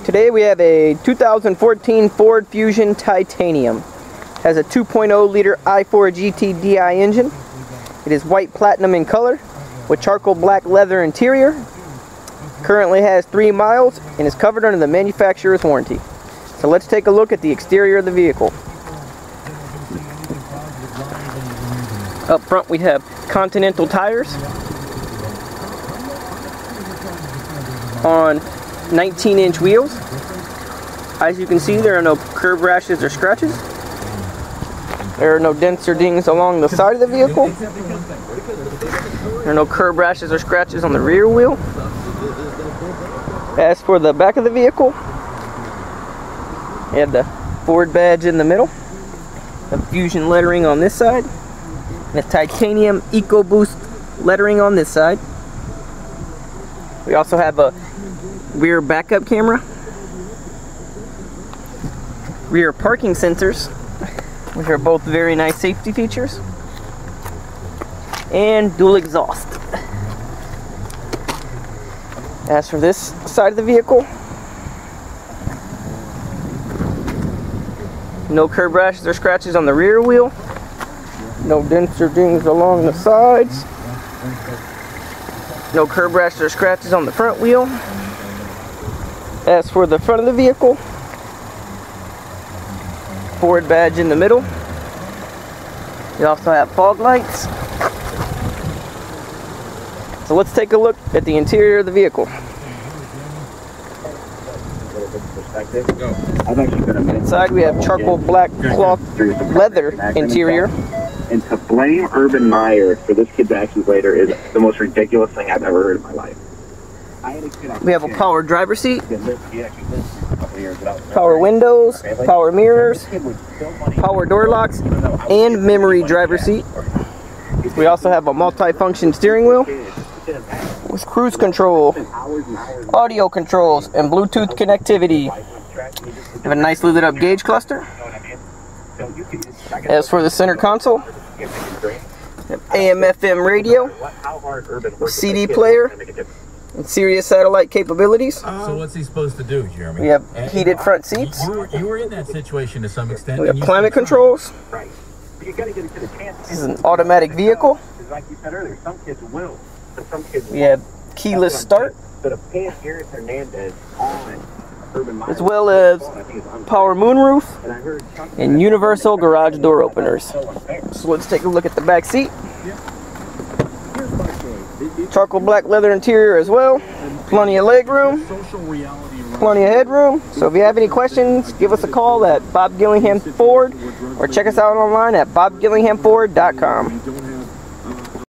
Today we have a 2014 Ford Fusion Titanium. Has a 2.0 liter i4 GT DI engine. It is white platinum in color with charcoal black leather interior. Currently has 3 miles and is covered under the manufacturer's warranty. So let's take a look at the exterior of the vehicle. Up front we have Continental tires on 19-inch wheels. As you can see, there are no curb rashes or scratches. There are no dents or dings along the side of the vehicle. There are no curb rashes or scratches on the rear wheel. As for the back of the vehicle, you have the Ford badge in the middle, the Fusion lettering on this side, and the Titanium EcoBoost lettering on this side. We also have a rear backup camera, rear parking sensors, which are both very nice safety features, and dual exhaust. As for this side of the vehicle, no curb rashes or scratches on the rear wheel, no dents or dings along the sides, no curb rashes or scratches on the front wheel. As for the front of the vehicle, Ford badge in the middle. You also have fog lights. So let's take a look at the interior of the vehicle. Inside we have charcoal black cloth leather interior. And to blame Urban Meyer for this kid's actions later is the most ridiculous thing I've ever heard in my life. We have a power driver seat, power windows, power mirrors, power door locks, and memory driver seat. We also have a multi-function steering wheel with cruise control, audio controls, and Bluetooth connectivity. We have a nicely lit up gauge cluster. As for the center console, AM/FM radio, CD player, and Sirius satellite capabilities. So what's he supposed to do, Jeremy? We have heated front seats. You were in that situation to some extent. We have climate controls. This is an automatic vehicle. We have keyless start, as well as power moonroof and universal garage door openers. So let's take a look at the back seat. Charcoal black leather interior as well. Plenty of leg room, plenty of headroom. So if you have any questions, give us a call at Bob Gillingham Ford or check us out online at bobgillinghamford.com.